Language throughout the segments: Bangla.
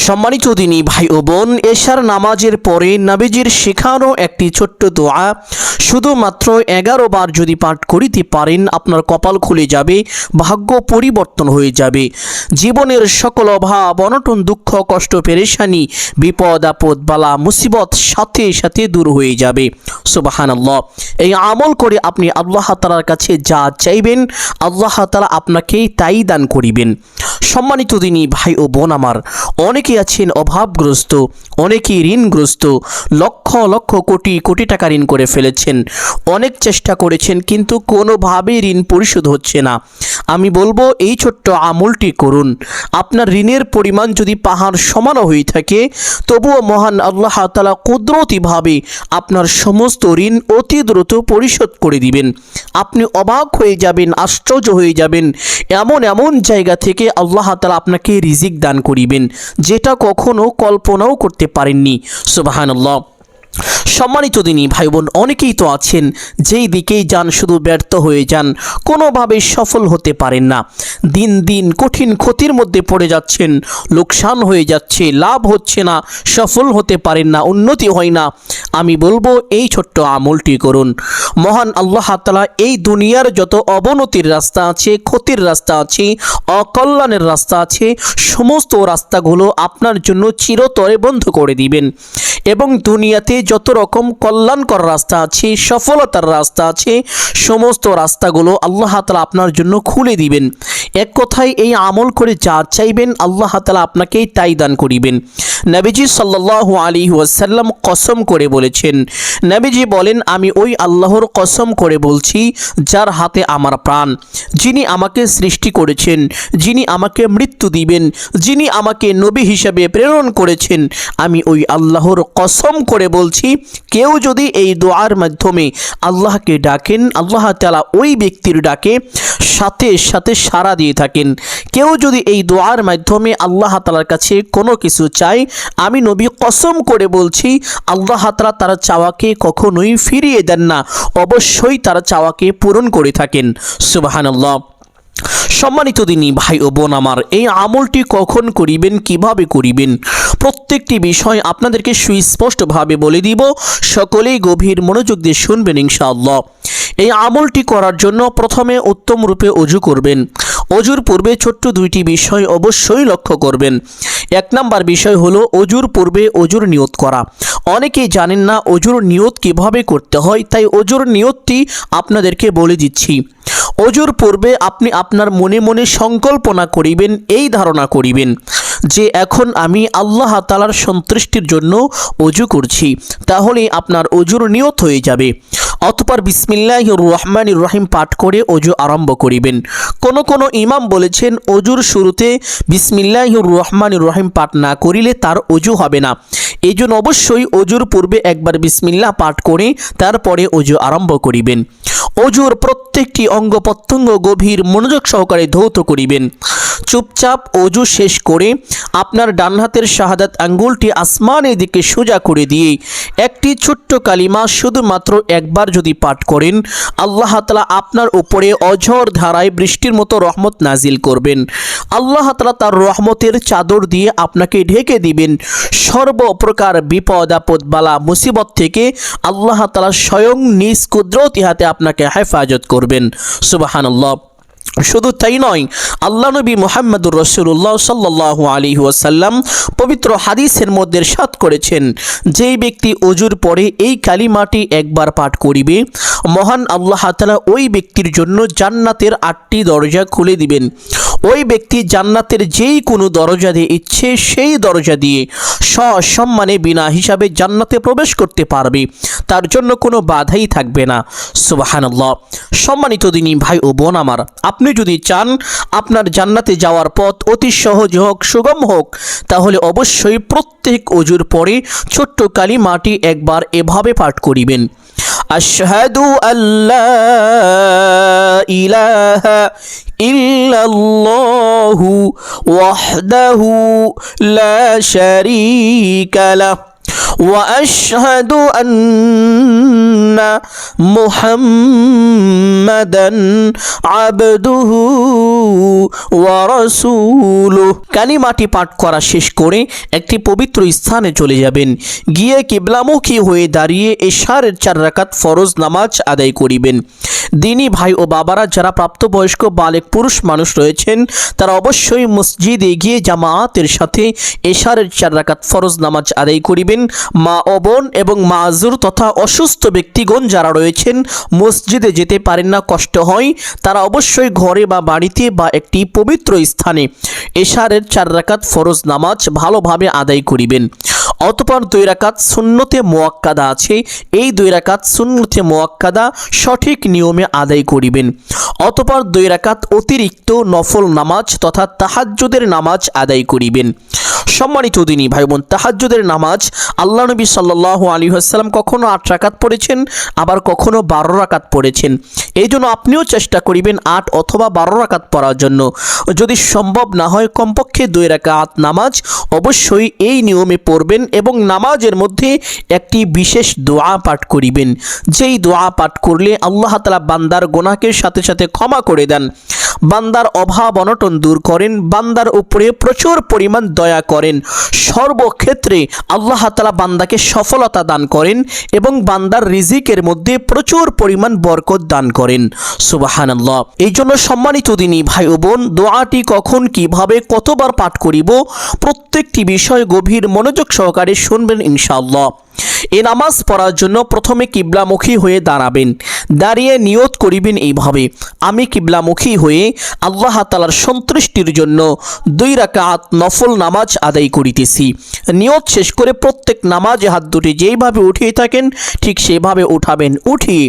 সম্মানিত দিনী ভাই ও বোন, এশার নামাজের পরে নবীজির শেখানো একটি ছোট্ট দোয়া শুধুমাত্র 11 বার যদি পাঠ করিতে পারেন, আপনার কপাল খুলে যাবে, ভাগ্য পরিবর্তন হয়ে যাবে। জীবনের সকল অভাব অনটন দুঃখ কষ্ট পেরেশানি বিপদ আপদ বালা মুসিবত সাথে সাথে দূর হয়ে যাবে। সুবহানাল্লাহ। এই আমল করে আপনি আল্লাহ তাআলার কাছে যা চাইবেন আল্লাহ তাআলা আপনাকে তাই দান করিবেন। সম্মানিত দিনী ভাই ও বোন আমার, অনেকে আছেন অভাবগ্রস্ত, অনেকেই ঋণগ্রস্ত, লক্ষ লক্ষ কোটি কোটি টাকা ঋণ করে ফেলেছেন, অনেক চেষ্টা করেছেন কিন্তু কোনোভাবেই ঋণ পরিশোধ হচ্ছে না। আমি বলবো এই ছোট্ট আমলটি করুন। আপনার ঋণের পরিমাণ যদি পাহাড় সমান হয়ে থাকে, তবুও মহান আল্লাহ তাআলা কুদরতিভাবে আপনার সমস্ত ঋণ অতি দ্রুত পরিশোধ করে দিবেন। আপনি অবাক হয়ে যাবেন, আশ্চর্য হয়ে যাবেন। এমন এমন জায়গা থেকে আল্লাহ তাআলা আপনাকে রিজিক দান করিবেন যেটা কখনো কল্পনাও করতে পারেননি। সুবহানাল্লাহ। সম্মানিত দিনী ভাই বোন, অনেকেই তো আছেন যেই দিকেই যান শুধু ব্যর্থ হয়ে যান, কোনোভাবে সফল হতে পারেন না। দিন দিন কঠিন ক্ষতির মধ্যে পড়ে যাচ্ছেন, লোকসান হয়ে যাচ্ছে, লাভ হচ্ছে না, সফল হতে পারেন না, উন্নতি হয় না। আমি বলবো এই ছোট্ট আমলটি করুন। মহান আল্লাহ তাআলা এই দুনিয়ার যত অবনতির রাস্তা আছে, ক্ষতির রাস্তা আছে, অকল্যাণের রাস্তা আছে, সমস্ত রাস্তাগুলো আপনার জন্য চিরতরে বন্ধ করে দিবেন এবং দুনিয়াতে যত রকম কল্যাণকর রাস্তা আছে, সফলতার রাস্তা আছে, সমস্ত রাস্তাগুলো আল্লাহ তাআলা আপনার জন্য খুলে দিবেন। এক কথায় এই আমল করে যা চাইবেন আল্লাহ তাআলা আপনাকে তাই দান করিবেন। নবীজি সাল্লাল্লাহু আলাইহি ওয়াসাল্লাম কসম করে বলেছেন, নবীজি বলেন, আমি ওই আল্লাহর কসম করে বলছি যার হাতে আমার প্রাণ, যিনি আমাকে সৃষ্টি করেছেন, যিনি আমাকে মৃত্যু দিবেন, যিনি আমাকে নবী হিসেবে প্রেরণ করেছেন, আমি ওই আল্লাহর কসম করে বলছি, কেউ যদি এই দোয়ার মাধ্যমে আল্লাহকে ডাকেন, আল্লাহ তাআলা ওই ব্যক্তির ডাকে সাথে সাথে সাড়া দিয়ে থাকেন। কেউ যদি এই দোয়ার মাধ্যমে আল্লাহ তাআলার কাছে কোনো কিছু চায়, আমি নবী কসম করে বলছি আল্লাহ তাআলা তার চাওয়াকে কখনোই ফিরিয়ে দেন না, অবশ্যই তার চাওয়াকে পূরণ করে থাকেন। সুবহানাল্লাহ। সম্মানিত দিনী ভাই ও বোন আমার, এই আমলটি কখন করিবেন, কিভাবে করিবেন, প্রত্যেকটি বিষয় আপনাদেরকে সুস্পষ্টভাবে বলে দিব। সকলেই গভীর মনোযোগ দিয়ে শুনবেন ইনশাআল্লাহ। এই আমলটি করার জন্য প্রথমে উত্তম রূপে ওযু করবেন। ওযুর পূর্বে ছোট্ট দুইটি বিষয় অবশ্যই লক্ষ্য করবেন। এক নাম্বার বিষয় হলো ওযুর পূর্বে ওযুর নিয়ত করা। অনেকেই জানেন না ওযুর নিয়ত কিভাবে করতে হয়, তাই ওযুর নিয়তটি আপনাদেরকে বলে দিচ্ছি। ওযুর পূর্বে আপনি আপনার মনে মনে সংকল্পনা করিবেন, এই ধারণা করিবেন যে এখন আমি আল্লাহ তাআলার সন্তুষ্টির জন্য ওযু করছি, তাহলে আপনার ওযুর নিয়ত হয়ে যাবে। অতঃপর বিসমিল্লাহির রহমানির রহিম পাঠ করে ওযু আরম্ভ করিবেন। কোন ইমাম বলেছেন ওযুর শুরুতে বিসমিল্লাহির রহমানির রহিম পাঠ না করিলে তার ওযু হবে না। এই জন্য অবশ্যই ওযুর পূর্বে একবার বিসমিল্লাহ পাঠ করে তারপরে ওযু আরম্ভ করিবেন। ওযুর প্রত্যেকটি অঙ্গ প্রত্যঙ্গ গভীর মনোযোগ সহকারে ধৌত করিবেন। চুপচাপ ওযু শেষ করে আপনার ডান হাতের শাহাদাত আঙ্গুলটি আসমানের দিকে সোজা করে দিয়ে একটি ছোট্ট কালিমা শুধুমাত্র একবার যদি পাঠ করেন, আল্লাহ তাআলা আপনার উপরে অঝড় ধারায় বৃষ্টির মতো রহমত নাজিল করবেন। আল্লাহ তাআলা তার রহমতের চাদর দিয়ে আপনাকে ঢেকে দিবেন। সর্বপ্রকার বিপদ আপদ বালা মুসিবত থেকে আল্লাহ তাআলা স্বয়ং নিজ কুদরতি হাতে আপনাকে হেফাজত করবেন। সুবহানাল্লাহ। শুধু তাই নয়, আল্লাহ নবী মুহাম্মদুর রাসূলুল্লাহ সাল্লাল্লাহু আলাইহি ওয়াসাল্লাম পবিত্র হাদিসের মধ্যে ইরশাদ করেছেন, যেই ব্যক্তি ওযুর পরে এই কালিমাটি একবার পাঠ করিবে, মহান আল্লাহ তাআলা ওই ব্যক্তির জন্য জান্নাতের 8টি দরজা খুলে দিবেন। ওই ব্যক্তি জান্নাতের যেই কোনো দরজা দিয়ে ইচ্ছে সেই দরজা দিয়ে সসম্মানে বিনা হিসাবে জান্নাতে প্রবেশ করতে পারবে, তার জন্য কোনো বাধাই থাকবে না। সুবহানাল্লাহ। সম্মানিত দিনী ভাই ও বোন আমার, আপনি যদি চান আপনার জান্নাতে যাওয়ার পথ অতি সহজ হোক, সুগম হোক, তাহলে অবশ্যই প্রত্যেক ওযুর পরে ছোট্ট কালিমাটি একবার এভাবে পাঠ করিবেন। আশহাদু আল্লা ইলাহা ইল্লাল্লাহু ওয়াহদাহু লা শারীকা লাহু وأشهد أن محمدا عبده ورسوله। কালিমাটি পাঠ করা শেষ করে একটি পবিত্র স্থানে চলে যাবেন, গিয়ে কিবলামুখী হয়ে দাঁড়িয়ে এশারের 4 রাকাত ফরজ নামাজ আদায় করিবেন। দিনী ভাই ও বাবারা, যারা প্রাপ্তবয়স্ক বালেক পুরুষ মানুষ রয়েছেন তারা অবশ্যই মসজিদে গিয়ে জামায়াতের সাথে এশারের 4 রাকাত ফরজ নামাজ আদায় করিবেন। মা ও বোন এবং মাযুর তথা অসুস্থ ব্যক্তিগণ যারা রয়েছেন মসজিদে যেতে পারেন না, কষ্ট হয়, তারা অবশ্যই ঘরে বা বাড়িতে বা একটি পবিত্র স্থানে এশারের 4 রাকাত ফরজ নামাজ ভালোভাবে আদায় করিবেন। অতঃপর 2 রাকাত সুন্নতে মুআক্কাদা আছে, এই 2 রাকাত সুন্নতে মুআক্কাদা সঠিক নিয়মে আদায় করিবেন। অতঃপর 2 রাকাত অতিরিক্ত নফল নামাজ তথা তাহাজ্জুদের নামাজ আদায় করিবেন। সম্মানিত দিনী ভাই বোন, তাহাজ্জুদের নামাজ আল্লাহ নবী সাল্লাল্লাহু আলাইহি ওয়াসাল্লাম কখনো 8 রাকাত পড়েছেন, আবার কখনো 12 রাকাত পড়েছেন। এই জন্য আপনিও চেষ্টা করিবেন 8 অথবা 12 রাকাত পড়ার জন্য। যদি সম্ভব না হয় কমপক্ষে 2 রাকাত নামাজ অবশ্যই এই নিয়মে পড়বেন এবং নামাজের মধ্যে একটি বিশেষ দোয়া পাঠ করিবেন, যেই দোয়া পাঠ করলে আল্লাহ তাআলা বান্দার গুনাহের সাথে সাথে ক্ষমা করে দেন, বান্দার অভাব অনটন দূর করেন, বান্দার উপরে প্রচুর পরিমাণ দয়া করেন, সর্বক্ষেত্রে আল্লাহ তাআলা বান্দাকে সফলতা দান করেন এবং বান্দার রিজিকের মধ্যে প্রচুর পরিমাণ বরকত দান করেন। সুবহানাল্লাহ। এই জন্য সম্মানিত দিনী ভাই ও বোন, দোয়াটি কখন, কিভাবে, কতবার পাঠ করিব, প্রত্যেকটি বিষয় গভীর মনোযোগ সহকারে শুনবেন ইনশাআল্লাহ। এই নামাজ পড়ার জন্য প্রথমে কিবলামুখী হয়ে দাঁড়াবেন, দাঁড়িয়ে নিয়ত করিবেন এইভাবে, আমি কিবলামুখী হয়ে আল্লাহ তাআলার সন্তুষ্টির জন্য 2 রাকাত নফল নামাজ আদায় করিতেছি। নিয়ত শেষ করে প্রত্যেক নামাজে হাত দুটি যেইভাবে উঠিয়ে থাকেন ঠিক সেভাবে উঠাবেন, উঠিয়ে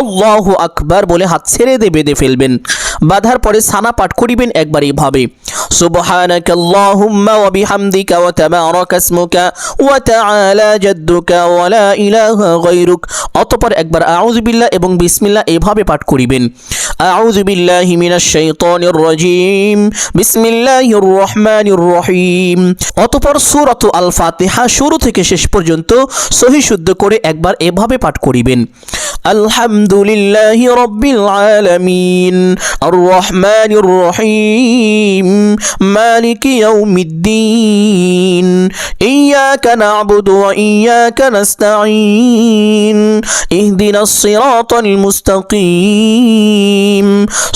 আল্লাহু আকবার বলে হাত ছেড়ে দিয়ে বেঁধে ফেলবেন। বাঁধার পরে সানা পাঠ করিবেন একবার এইভাবে, সুবহানাকাল্লাহুম্মা ওয়া বিহামদিকা ওয়া তাবারাকা ইসমুকা ওয়া তাআলা জাদ্দুকা ওয়া লা ইলাহা গায়রুক। অতঃপর একবার আউযু বিল্লাহ এবং বিসমিল্লাহ এভাবে পাঠ করিবেন। আউযু বিল্লাহি মিনাশ শাইতানির রাজীম, বিসমিল্লাহির রহমানির রহিম। অতঃপর সূরাতুল আল ফাতিহা শুরু থেকে শেষ পর্যন্ত সহিহ শুদ্ধ করে একবার এভাবে পাঠ করিবেন। আলহামদুলিল্লাহি রাব্বিল আলামিন, আর রহমানির রহিম, মালিকি ইয়াউমিদ্দিন, ইয়্যাকা না'বুদু ওয়া ইয়্যাকা নাস্তাঈন, ইহদিনাস সিরাতাল মুস্তাকিম,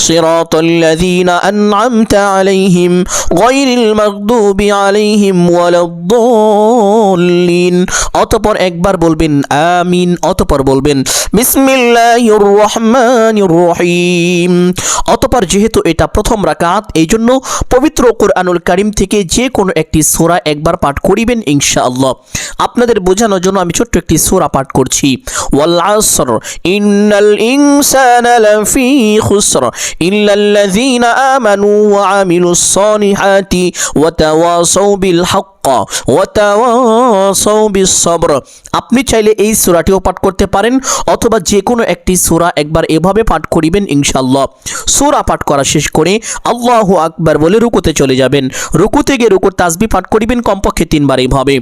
সিরাতাল লাযীনা আন'আমতা আলাইহিম গায়রিল মাগদুবি আলাইহিম ওয়ালাদ-দাল্লিন। অতঃপর একবার বলবেন আমিন, অতঃপর বলবেন বিসমিল্লাহির রহমানির রহিম। অতঃপর যেহেতু এটা প্রথম রাকাত, এই জন্য পবিত্র কোরআনুল কারীম থেকে যে কোনো একটি সূরা একবার পাঠ করিবেন ইনশাআল্লাহ। আপনাদের বোঝানোর জন্য আমি ছোট্ট একটি সূরা পাঠ করছি, ওয়াল আসর ইন্নাল ইনসানা লাফি খুসর ইল্লাল্লাযীনা আমানু ওয়া আমিলুস সালিহাতি ওয়া তাওয়াসাউ বিল হক ওয়া তাওয়াসাউ বিস সবর। আপনি চাইলে এই সূরাটিও পাঠ করতে পারেন অথবা যে কোনো একটি সূরা একবার এভাবে পাঠ করিবেন ইনশাআল্লাহ। সূরা পাঠ করা শেষ করে আল্লাহু আকবার বলে রুকুতে চলে যাবেন। রুকুতে গিয়ে রুকুর তাসবিহ পাঠ করিবেন কমপক্ষে 3 বার এইভাবে,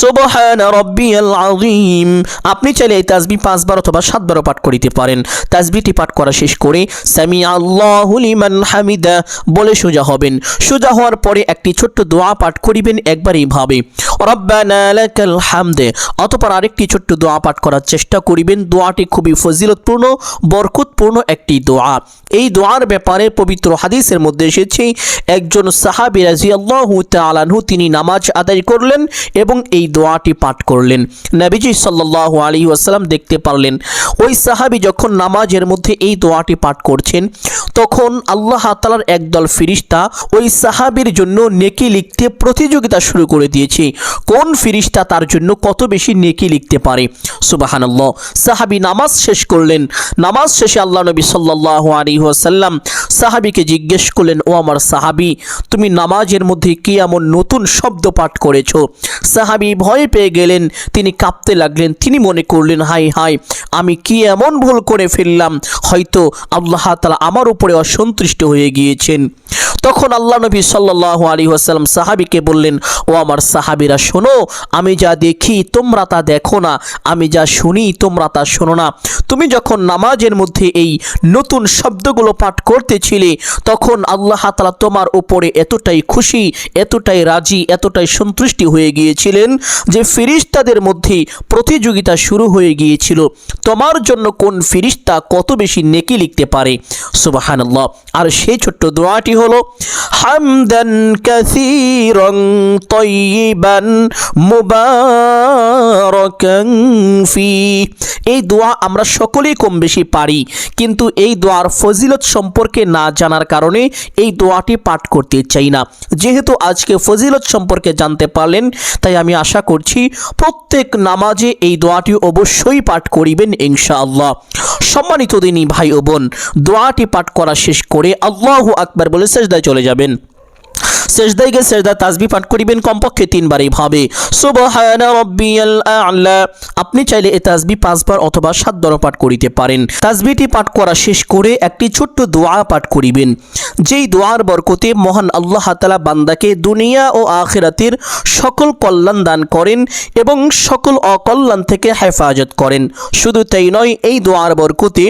সুবহান রাব্বিয়াল আযীম। আপনি চাইলে এই তাসবিহ 5 বার অথবা 7 বারও পাঠ করিতে পারেন। তাসবিহটি পাঠ করা শেষ করে সামি আল্লাহু লিমান হামিদা বলে সোজা হবেন। সোজা হওয়ার পরে একটি ছোট্ট দোয়া পাঠ করিবেন একবার এইভাবে, রব্বানা লাকাল হামদ। অতঃপর আরেকটি ছোট্ট দোয়া পাঠ করার চেষ্টা করিবেন। দোয়াটি খুবই ফজিলতপূর্ণ, বরকতপূর্ণ একটি দোয়া। এই দোয়ার ব্যাপারে পবিত্র হাদিসের মধ্যে এসেছে, একজন সাহাবী রাদিয়াল্লাহু তাআলা আনহু তিনি নামাজ আদায় করলেন এবং এই দোয়াটি পাঠ করলেন। নবীজি সাল্লাল্লাহু আলাইহি ওয়াসাল্লাম দেখতে পারলেন ওই সাহাবী যখন নামাজের মধ্যে এই দোয়াটি পাঠ করছেন তখন আল্লাহ তাআলার একদল ফেরেশতা ওই সাহাবীর জন্য নেকি লিখতে প্রতিযোগিতা শুরু করে দিয়েছে, কোন ফেরেশতা তার জন্য কত বেশি নেকি লিখতে পারে। সুবহানাল্লাহ। সাহাবী নামাজ শেষ করলেন। নামাজ শেষে আল্লাহ নবী সাল্লাল্লাহু আলাইহি ওয়াসাল্লাম সাহাবীকে জিজ্ঞেস করলেন, ও আমার সাহাবী, তুমি নামাজের মধ্যে কি এমন নতুন শব্দ পাঠ করেছো? সাহাবী ভয় পেয়ে গেলেন, তিনি কাঁপতে লাগলেন। তিনি মনে করলেন, হাই হাই, আমি কি এমন ভুল করে ফেললাম, হয়তো আল্লাহ তাআলা আমার উপরে অসন্তুষ্ট হয়ে গিয়েছেন। তখন আল্লাহ নবী সাল্লাল্লাহু আলাইহি ওয়াসাল্লাম সাহাবীকে বললেন, ও আমার সাহাবীরা শোনো, আমি যা দেখি তোমরা তা দেখো না, আমি যা শুনি তোমরা তা শোনো না। তুমি যখন নামাজের মধ্যে এই নতুন শব্দগুলো পাঠ করতেছিলে তখন আল্লাহ তাআলা তোমার উপরে এতটাই খুশি, এতটাই রাজি, এতটাই সন্তুষ্টি হয়ে গিয়েছিলেন যে ফেরেশতাদের মধ্যে প্রতিযোগিতা শুরু হয়ে গিয়েছিল তোমার জন্য কোন ফেরেশতা কত বেশি নেকি লিখতে পারে। সুবহানাল্লাহ। আর সেই ছোট্ট দোয়াটি হলো হামদান কাসীরান তাইয়িবান মুবারাকান ফি। এই দোয়া আমরা সকলেই কম বেশি পারি, কিন্তু এই দোয়ার ফজিলত সম্পর্কে না জানার কারণে এই দোয়াটি পাঠ করতে চাই না। যেহেতু আজকে ফজিলত সম্পর্কে জানতে পারলেন, তাই আমি আশা করছি প্রত্যেক নামাজে এই দোয়াটি অবশ্যই পাঠ করিবেন ইনশাআল্লাহ। সম্মানিত দিনী ভাই ও বোন, দোয়াটি পাঠ করা শেষ করে আল্লাহু আকবার বলে সিজদায় চলে যাবেন। সেজদায় গিয়ে সেজদা তাসবিহ পাঠ করিবেন কমপক্ষে 3 বার এইভাবে সুবহানা রাব্বিয়াল আ'লা। আপনি চাইলে এই তাসবিহ 5 বার অথবা 7 বারও পাঠ করিতে পারেন। তাসবিহটি পাঠ করা শেষ করে একটি ছোট্ট দোয়া পাঠ করিবেন, যেই দোয়ার বরকতে মহান আল্লাহ তাআলা বান্দাকে দুনিয়া ও আখিরাতের সকল কল্যাণ দান করেন এবং সকল অকল্যাণ থেকে হেফাজত করেন। শুধু তাই নয়, এই দোয়ার বরকতে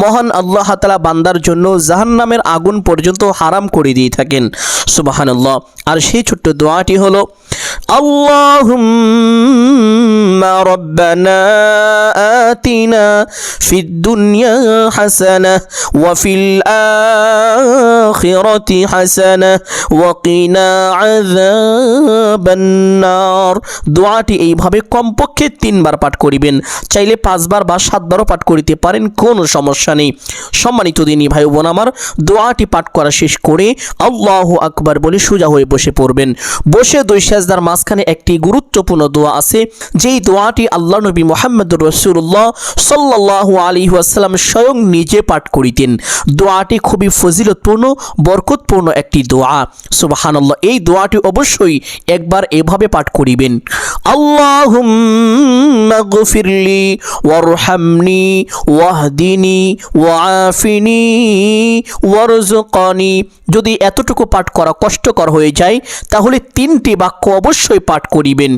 মহান আল্লাহ তাআলা বান্দার জন্য জাহান্নামের আগুন পর্যন্ত হারাম করে দিয়ে থাকেন। সুবহানাল্লাহ। আর সেই ছোট্ট দোয়াটি হলো আল্লাহুম্মা রাব্বানা আতিনা ফিদ দুনিয়া হাসানাহ ওয়া ফিল আখিরাতি হাসানাহ ওয়া কিনা আযাবান নার। দোয়াটি এইভাবে কমপক্ষে 3 বার পাঠ করিবেন, চাইলে 5 বার বা 7 বারও পাঠ করিতে পারেন, কোনো সমস্যা নেই। সম্মানিত দিনী ভাই বোন আমার, দোয়াটি পাঠ করা শেষ করে আল্লাহু আকবার বলে সোজা হয়ে বসে পড়বেন। বসে 2 সেজদার মাঝখানে একটি গুরুত্বপূর্ণ দোয়া আছে, যেই দোয়াটি আল্লাহ নবী মুহাম্মদুর রাসূলুল্লাহ সাল্লাল্লাহু আলাইহি ওয়াসাল্লাম স্বয়ং নিজে পাঠ করিতেন। দোয়াটি খুবই ফজিলতপূর্ণ, বরকতপূর্ণ একটি দোয়া। সুবহানাল্লাহ। এই দোয়াটি অবশ্যই একবার এভাবে পাঠ করিবেন, আল্লাহুম্মা গফিরলি ওয়ারহামনি ওয়াহদিনি ওয়াআফিনি ওয়ারযুকনি। যদি এতটুকু পাঠ করা কষ্টকর হয়ে যায় তাহলে 3টি বাক্য অবশ্যই পাঠ করিবেন,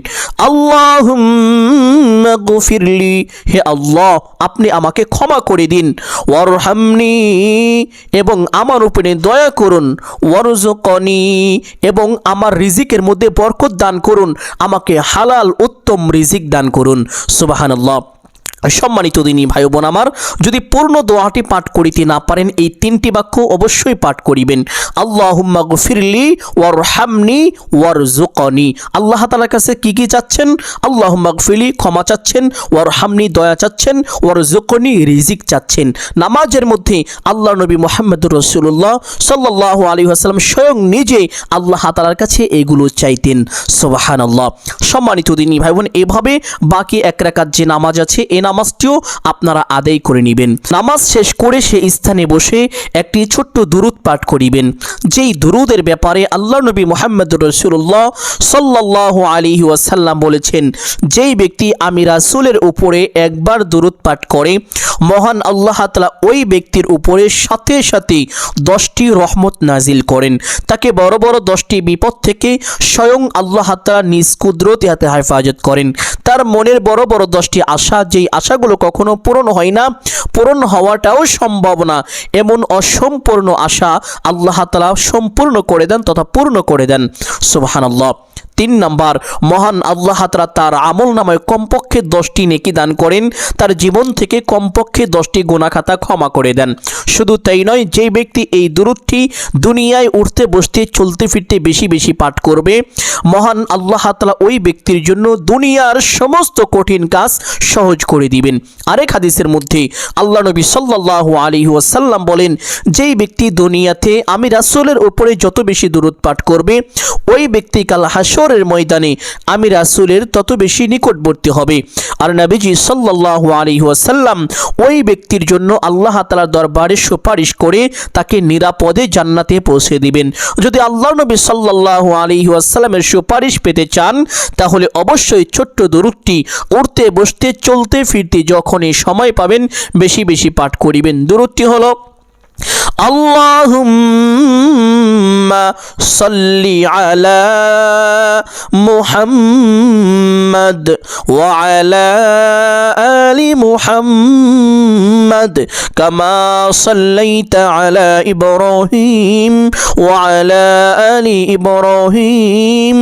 আল্লাহুম্মা গফিরলি, হে আল্লাহ আপনি আমাকে ক্ষমা করে দিন, ওয়ারহামনি, এবং আমার উপরে দয়া করুন, ওয়ারযুকনি, এবং আমার রিজিকের মধ্যে বরকত দান করুন, আমাকে হালাল উত্তম রিজিক দান করুন। সুবহানাল্লাহ। সম্মানিত দিনী ভাই বোন আমার, যদি পূর্ণ দোয়াটি পাঠ করিতে না পারেন এই 3টি বাক্য অবশ্যই পাঠ করিবেন, আল্লাহুম্মা গফিরলি ওয়ারহামনি ওয়ারযুকনি। আল্লাহ তাআলার কাছে কি কি চাচ্ছেন? আল্লাহুম্মা গফিরলি, ক্ষমা চাচ্ছেন, ওয়ারহামনি, দয়া চাচ্ছেন, ওয়ারযুকনি, রিজিক চাচ্ছেন। নামাজের মধ্যে আল্লাহ নবী মুহাম্মদুর রাসূলুল্লাহ সাল্লাল্লাহু আলাইহি ওয়াসাল্লাম স্বয়ং নিজে আল্লাহ তাআলার কাছে এগুলো চাইতেন। সুবহানাল্লাহ। সম্মানিত দিনী ভাই বোন, এভাবে বাকি 1 রাকাত যে নামাজ আছে এই নামাজটিও আপনারা আদায় করে নেবেন। নামাজ শেষ করে সেই স্থানে বসে একটি ছোট্ট দুরূদ পাঠ করিবেন, যেই দুরূদের ব্যাপারে আল্লাহ নবী মুহাম্মদুর রাসূলুল্লাহ সাল্লাল্লাহু আলাইহি ওয়াসাল্লাম বলেছেন, যেই ব্যক্তি আমি রাসূলের উপরে একবার দুরূদ পাঠ করে মহান আল্লাহ তাআলা ওই ব্যক্তির উপরে সাথে সাথে 10টি রহমত নাজিল করেন, তাকে বড় বড় 10টি বিপদ থেকে স্বয়ং আল্লাহ তাআলা নিজ কুদরতে হাতে হেফাজত করেন। তার মনের বড় বড় 10টি আশা, যেই আশাগুলো কখনো পূরণ হয় না, পূরণ হওয়াটাও সম্ভব না, এমন অসম্পূর্ণ আশা আল্লাহ তাআলা সম্পূর্ণ করে দেন তথা পূর্ণ করে দেন। সুবহানাল্লাহ। 3 নাম্বার, মহান আল্লাহ তাআলা তার আমল নামায় কমপক্ষে 10টি নেকি দান করেন, তার জীবন থেকে কমপক্ষে 10টি গুনাহ খাতা ক্ষমা করে দেন। শুধু তাই নয়, যেই ব্যক্তি এই দুরূদটি দুনিয়ায় উঠতে বসতে চলতে ফিরতে বেশি বেশি পাঠ করবে, মহান আল্লাহ তাআলা ওই ব্যক্তির জন্য দুনিয়ার সমস্ত কঠিন কাজ সহজ করে দিবেন। আরেক হাদিসের মধ্যে আল্লাহ নবী সাল্লাল্লাহু আলাইহি ওয়াসাল্লাম বলেন, যেই ব্যক্তি দুনিয়াতে আমি রাসূলের উপরে যত বেশি দুরূদ পাঠ করবে, ওই ব্যক্তি কাল হাশরের ময়দানে আমি রাসূলের তত বেশি নিকটবর্তী হবে। আর নবীজি সাল্লাল্লাহু আলাইহি ওয়াসাল্লাম ওই ব্যক্তির জন্য আল্লাহ তাআলার দরবারে সুপারিশ করে তাকে নিরাপদে জান্নাতে পৌঁছে দিবেন। যদি আল্লাহ নবী সাল্লাল্লাহু আলাইহি ওয়াসাল্লামের সুপারিশ পেতে চান তাহলে অবশ্যই ছোট্ট দুরূদটি উঠতে বসতে চলতে ফিরতে যখনই সময় পাবেন বেশি বেশি পাঠ করিবেন। দুরূদটি হলো আল্লাহুম্মা সাল্লি আলা মুহাম্মাদ ওয়া আলা আলি মুহাম্মাদ কামা সাল্লাইতা আলা ইব্রাহিম ওয়া আলা আলি ইব্রাহিম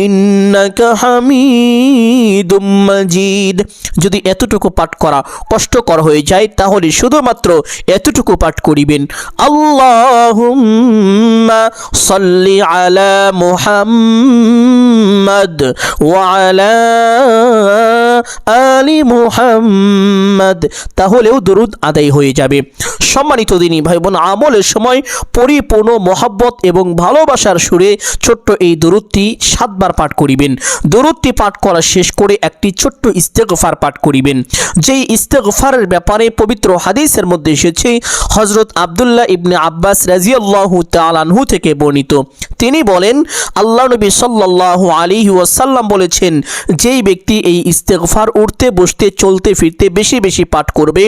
ইন্নাকা হামিদুম মাজিদ। যদি এতটুকু পাঠ করা কষ্টকর হয়ে যায় তাহলে শুধুমাত্র এতটুকু পাঠ করিবেন, আল্লাহুম্মা সাল্লি আলা মুহাম্মাদ ওয়া আলা আলি মুহাম্মাদ, তাহলেও দরুদ আদায় হয়ে যাবে। সম্মানিত দিনী ভাই বোন, আমলের সময় পরিপূর্ণ মহব্বত এবং ভালোবাসার সুরে ছোট্ট এই দরুদটি 7 বার পাঠ করিবেন। দরুদটি পাঠ করা শেষ করে একটি ছোট্ট ইস্তেগফার পাঠ করিবেন। যেই ইস্তেগফারের ব্যাপারে পবিত্র হাদিসের মধ্যে এসেছে, হযরত আব্দুল্লাহ ইবনে আব্বাস রাদিয়াল্লাহু তাআলা আনহু থেকে বর্ণিত। তিনি বলেন, আল্লাহ নবী সাল্লাল্লাহু আলাইহি ওয়াসাল্লাম বলেছেন, যেই ব্যক্তি এই ইস্তেগফার উঠতে বসতে চলতে ফিরতে বেশি বেশি পাঠ করবে,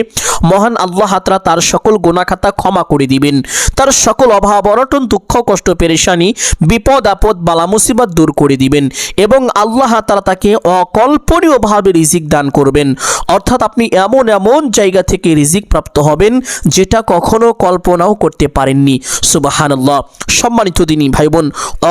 মহান আল্লাহ তাআলা তার সকল গুনাহ খাতা ক্ষমা করে দিবেন, তার সকল অভাব অনটন দুঃখ কষ্ট পেরেশানি বিপদ আপদ বালা মুসিবত দূর করে দিবেন এবং আল্লাহ তাআলা তাকে অকল্পনীয়ভাবে রিজিক দান করবেন। অর্থাৎ আপনি এমন এমন জায়গা থেকে রিজিক প্রাপ্ত হবেন যেটা কখনো কল্পনাও করতে পারেননি। সুবহানাল্লাহ। সম্মানিত দিনী ভাই বোন,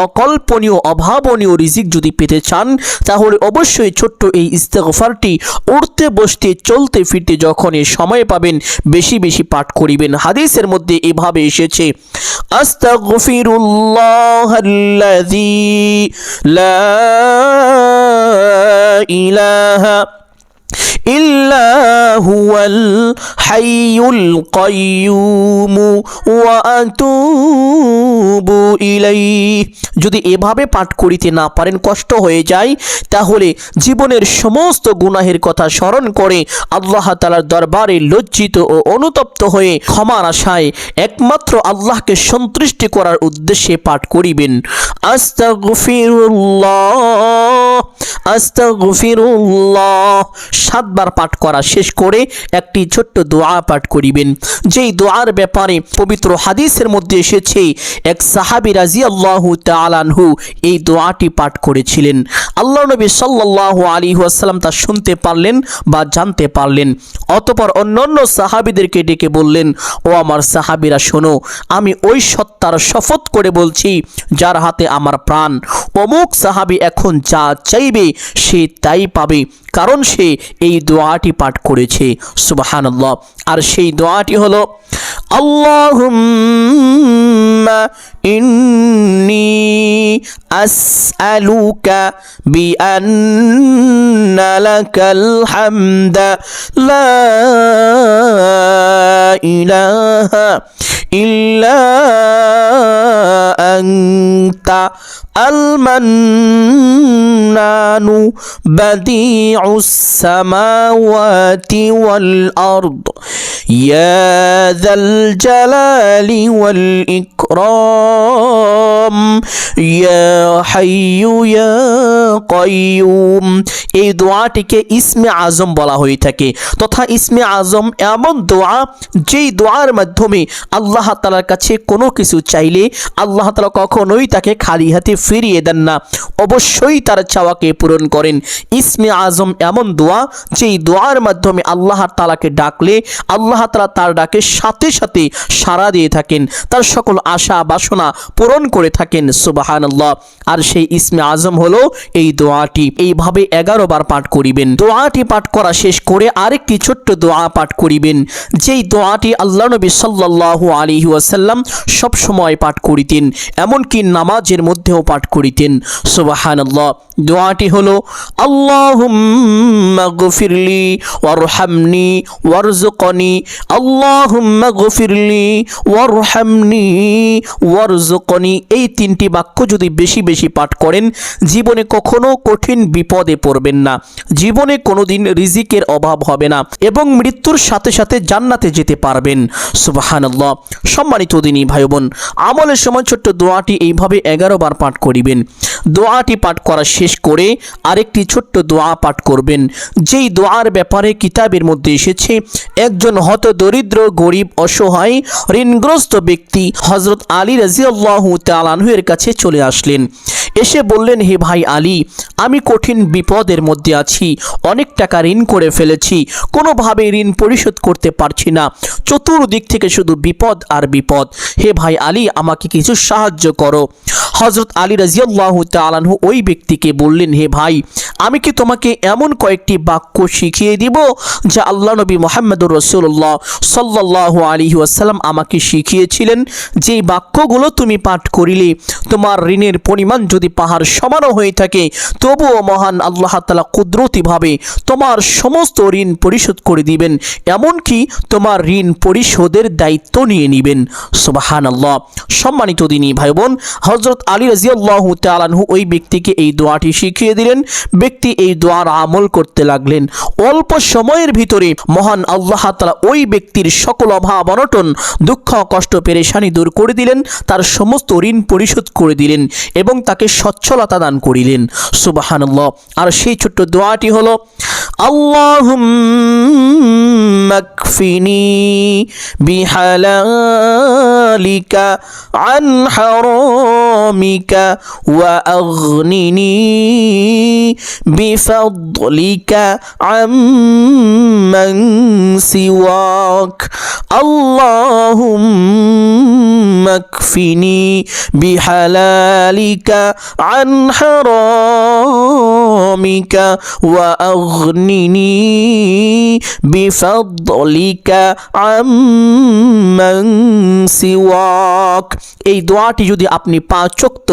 অকল্পনীয় অভাবনীয় রিজিক যদি পেতে চান তাহলে অবশ্যই ছোট্ট এই ইস্তেগফারটি উঠতে বসতে চলতে ফিরতে যখনই সময় পাবেন বেশি বেশি পাঠ করিবেন। হাদিসের মধ্যে এভাবে এসেছে, আস্তাগফিরুল্লাহাল্লাযী লা ইলাহা ইল্লা হুয়াল হাইয়ুল কাইয়্যুম ওয়া আতুবু ইলাইহি। যদি এভাবে পাঠ করিতে না পারেন, কষ্ট হয়ে যায়, তাহলে জীবনের সমস্ত গুনাহের কথা স্মরণ করে আল্লাহ তাআলার দরবারে লজ্জিত ও অনুতপ্ত হয়ে ক্ষমার আশায় একমাত্র আল্লাহকে সন্তুষ্টি করার উদ্দেশ্যে পাঠ করিবেন। আস্তাগফিরুল্লাহ আস্তাগফিরুল্লাহ 7 বার পাঠ করা শেষ করে একটি ছোট্ট দোয়া পাঠ করিবেন। যেই দোয়ার ব্যাপারে পবিত্র হাদিসের মধ্যে এসেছে, এক সাহাবী রাদিয়াল্লাহু তাআলা আনহু এই দোয়াটি পাঠ করেছিলেন। আল্লাহ নবী সাল্লাল্লাহু আলাইহি ওয়াসাল্লাম তা শুনতে পারলেন বা জানতে পারলেন। অতঃপর অন্যান্য সাহাবীদেরকে ডেকে বললেন, ও আমার সাহাবীরা শোনো, আমি ওই সত্তার শপথ করে বলছি যার হাতে আমার প্রাণ, অমুক সাহাবী এখন যা চাইবে সে তাই পাবে, কারণ সে এই দোয়াটি পাঠ করেছে। সুবহানাল্লাহ। আর সেই দোয়াটি হলো, আল্লাহুম্মা ইন্নী আসআলুকা বিআন্না লাকাল হামদা লা ইলাহা ইল্লা আনতা আল মান্নানু বাদিউস সামাওয়াতি ওয়াল আরদ ইয়া যাল জালালি ওয়াল ইকরাম ইয়া হাইয়্যু ইয়া কাইয়্যুম। এই দোয়াটিকে ইসমে আজম বলা হয়ে থাকে, তথা ইসমে আজম এমন দোয়া যেই দোয়ার মাধ্যমে আল্লাহ তাআলার কাছে কোনো কিছু চাইলে আল্লাহ তাআলা কখনোই তাকে খালি হাতে ফিরিয়ে দেন না, অবশ্যই তার চাওয়াকে পূরণ করেন। ইসমে আজম এমন দোয়া যেই দোয়ার মাধ্যমে আল্লাহ তাআলাকে ডাকলে আল্লাহ তাআলা তার ডাকে সাথে সাথে সাড়া দিয়ে থাকেন, তার সকল আশা বাসনা পূরণ করে থাকেন। সুবহানাল্লাহ। আর সেই ইসমে আজম হলো এই দোয়াটি। এইভাবে 11 বার পাঠ করিবেন। দোয়াটি পাঠ করা শেষ করে আরেকটি ছোট্ট দোয়া পাঠ করিবেন, যেই দোয়াটি আল্লাহ নবী সাল্লাল্লাহু আলাইহি ওয়াসাল্লাম সব সময় পাঠ করিতেন, এমনকি নামাজের মধ্যেও পাঠ করিতেন। সুবহানাল্লাহ। দোয়াটি হলো, আল্লাহুম্মা গফিরলি ওয়ারহামনি ওয়ারযুকনি, আল্লাহুম্মা গফিরলি ওয়ারহামনি ওয়ারযুকনি। এই 3টি বাক্য যদি বেশি বেশি পাঠ করেন, জীবনে কখনো কোনো কঠিন বিপদে পড়বেন না, জীবনে কোনোদিন রিজিকের অভাব হবে না এবং মৃত্যুর সাথে সাথে জান্নাতে যেতে পারবেন। সুবহানাল্লাহ। সম্মানিত দিনী ভাই বোন, আমলের সময় ছোট্ট দোয়াটি এইভাবে 11 বার পাঠ করিবেন। দোয়াটি পাঠ করা শেষ করে আরেকটি ছোট্ট দোয়া পাঠ করবেন, যেই দোয়ার ব্যাপারে কিতাবের মধ্যে এসেছে একজন হত দরিদ্র গরিব অসহায় ঋণগ্রস্ত ব্যক্তি হযরত আলী রাদিয়াল্লাহু তাআলা আনহু এর কাছে চলে আসলেন। এসে বললেন, হে ভাই আলী, আমি কঠিন বিপদের মধ্যে আছি, অনেক টাকা ঋণ করে ফেলেছি, কোনোভাবে ঋণ পরিশোধ করতে পারছি না, চতুর্দিক থেকে শুধু বিপদ আর বিপদ। হে ভাই আলী, আমাকে কিছু সাহায্য করো। হযরত আলী রাদিয়াল্লাহু তাআলা আনহু ওই ব্যক্তিকে বললেন, হে ভাই, আমি কি তোমাকে এমন কয়েকটি বাক্য শিখিয়ে দিব যা আল্লাহ নবী মুহাম্মদুর রাসূলুল্লাহ সাল্লাল্লাহু আলাইহি ওয়াসাল্লাম আমাকে শিখিয়েছিলেন, যেই বাক্যগুলো তুমি পাঠ করিলে তোমার ঋণের পরিমাণ যদি পাহাড় সমানও হয়ে থাকে তবুও মহান আল্লাহ তাআলা কুদরতিভাবে তোমার সমস্ত ঋণ পরিশোধ করে দিবেন, এমনকি তোমার ঋণ পরিশোধের দায়িত্ব নিয়ে নেবেন। সুবহানাল্লাহ। সম্মানিত দিনী ভাই বোন, হযরত আলী রাদিয়াল্লাহু তাআলা আনহু ওই ব্যক্তিকে এই দোয়াটি শিখিয়ে দিলেন। ব্যক্তি এই দোয়ার আমল করতে লাগলেন। অল্প সময়ের ভিতরে মহান আল্লাহ তাআলা ওই ব্যক্তির সকল অভাব অনটন দুঃখ কষ্ট পেরেশানি দূর করে দিলেন, তার সমস্ত ঋণ পরিশোধ করে দিলেন এবং তাকে সচ্ছলতা দান করিলেন। সুবহানাল্লাহ। আর সেই ছোট্ট দোয়াটি হলো, আল্লাহুম্মা কফিনি বিহালালিকা আন হারামিকা ওয়া আগনিনি বিফাদলিকা আম্মান সিওয়াক। আল্লাহুম্মা কফিনি বিহালালিকা আন হারামিকা ওয়া আগনিনি বিফাদলিকা আম্মান সিওয়াক। এই দোয়াটি যদি আপনি 5 ওয়াক্ত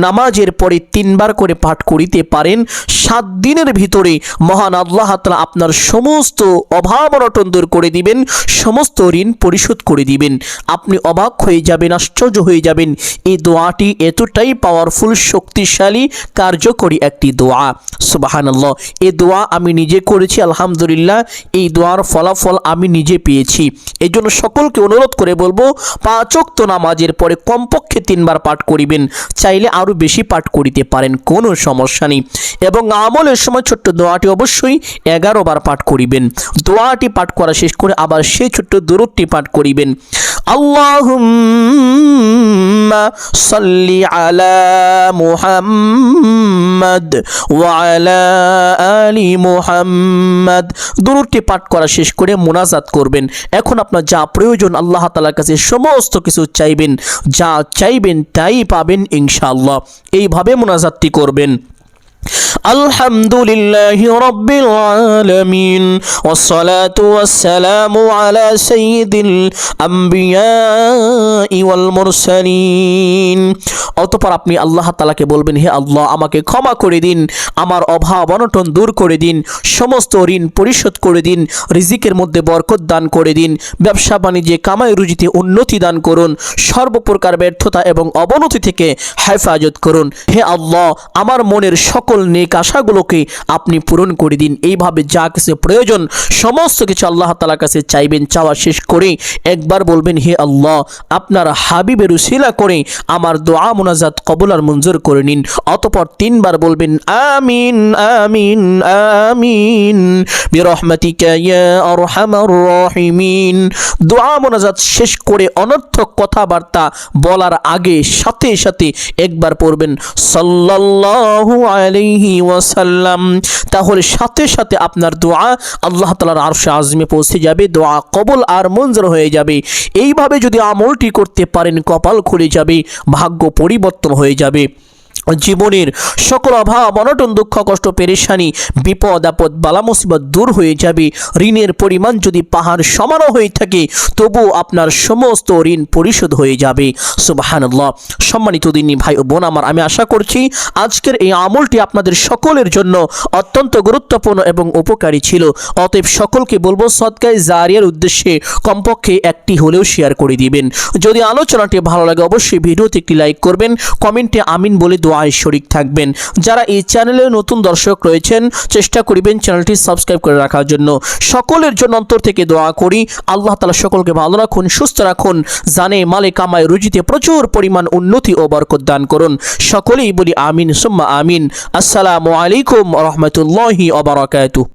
নামাজের পরে 3 বার করে পাঠ করিতে পারেন, 7 দিনের ভিতরে মহান আল্লাহ তাআলা আপনার সমস্ত অভাব অনটন দূর করে দিবেন, সমস্ত ঋণ পরিশোধ করে দিবেন। আপনি অবাক হয়ে যাবেন, আশ্চর্য হয়ে যাবেন। এই দোয়াটি এতটাই পাওয়ারফুল, শক্তিশালী, কার্যকরী একটি দোয়া। সুবহানাল্লাহ। এই দোয়া আমি নিজে করেছি, আলহামদুলিল্লাহ এই দোয়ার ফলাফল আমি নিজে পেয়েছি। এই জন্য সকলকে অনুরোধ করে বলবো, 5 ওয়াক্ত নামাজের পরে কমপক্ষে 3 বার পাঠ করিবেন, চাইলে আরও বেশি পাঠ করিতে পারেন, কোনো সমস্যা নেই। এবং আমলের সময় ছোট্ট দোয়াটি অবশ্যই 11 বার পাঠ করিবেন। দোয়াটি পাঠ করা শেষ করে আবার সেই ছোট্ট দরুদটি পাঠ করিবেন, আল্লাহুম্মা সাল্লি আলা মুহাম্মাদ ওয়া আলা আলি মুহাম্মাদ। দরুদটি পাঠ করা শেষ করে মুনাজাত করবেন। এখন আপনার যা প্রয়োজন আল্লাহ তাআলার কাছে সমস্ত কিছু চাইবেন, যা চাইবেন তাই পাবেন ইনশাআল্লাহ। এইভাবে মুনাজাতটি করবেন। আলহামদুলিল্লাহি রাব্বিল আলামিন ওয়াসসালাতু ওয়াসসালামু আলা সাইয়্যিদিল আম্বিয়া ওয়াল মুরসালিন। অতঃপর আপনি আল্লাহ তাআলাকে বলবেন, হে আল্লাহ, আমাকে ক্ষমা করে দিন, আমার অভাব অনটন দূর করে দিন, সমস্ত ঋণ পরিশোধ করে দিন, রিজিকের মধ্যে বরকত দান করে দিন, ব্যবসা বাণিজ্যে কামাই রুজিতে উন্নতি দান করুন, সর্বপ্রকার ব্যর্থতা এবং অবনতি থেকে হেফাজত করুন। হে আল্লাহ, আমার মনের সকল নেক আশাগুলোকে আপনি পূরণ করে দিন। এইভাবে যা কিছু প্রয়োজন সমস্ত কিছু আল্লাহ তাআলার কাছে চাইবেন। চাওয়া শেষ করে একবার বলবেন, হে আল্লাহ, আপনার হাবিবের উসিলা করে আমার দোয়া মুনাজাত কবুল আর মঞ্জুর করে নিন। অতঃপর 3 বার বলবেন, আমিন আমিন আমিন বিরহমাতিকা ইয়া আরহামার রাহিমিন। দোয়া মুনাজাত শেষ করে অনর্থক কথাবার্তা বলার আগে সাথে সাথে একবার পড়বেন সাল্লাল্লাহু আলাইহি ওয়াসাল্লাম। তাহলে সাথে সাথে আপনার দোয়া আল্লাহ তাআলার আরশে আযমে পৌঁছে যাবে, দোয়া কবুল আর মঞ্জুর হয়ে যাবে। এইভাবে যদি আমলটি করতে পারেন, কপাল খুলে যাবে, ভাগ্য পরিবর্তন হয়ে যাবে। জীবনের সকল অভাব অনটন দুঃখ কষ্ট পেরেশানি বিপদ আপদ বালা মুসিবত দূর হয়ে যাবে। ঋণের পরিমাণ যদি পাহাড় সমানও হয়ে থাকে তবু আপনার সমস্ত ঋণ পরিশোধ হয়ে যাবে। সুবহানাল্লাহ। সম্মানিত দিনী ভাই ও বোন আমার, আমি আশা করছি আজকের এই আমলটি আপনাদের সকলের জন্য অত্যন্ত গুরুত্বপূর্ণ এবং উপকারী ছিল। অতএব সকলকে বলবো, সদকায়ে জারিয়ার উদ্দেশ্যে কমপক্ষে একটি হলেও শেয়ার করে দিবেন। যদি আলোচনাটি ভালো লাগে অবশ্যই ভিডিওতে একটি লাইক করবেন, কমেন্টে আমিন বলে দোয়া দোয়ায় শরীক থাকবেন। যারা এই চ্যানেলে নতুন দর্শক রয়েছেন চেষ্টা করিবেন চ্যানেলটি সাবস্ক্রাইব করে রাখার জন্য। সকলের জন্য অন্তর থেকে দোয়া করি আল্লাহ তাআলা সকলকে ভালো রাখুন, সুস্থ রাখুন, জানে মালে কামায় রুজিতে প্রচুর পরিমাণ উন্নতি ও বরকত দান করুন। সকলেই বলি আমিন সুম্মা আমিন। আসসালামু আলাইকুম ওয়া রাহমাতুল্লাহি ওয়া বারাকাতুহু।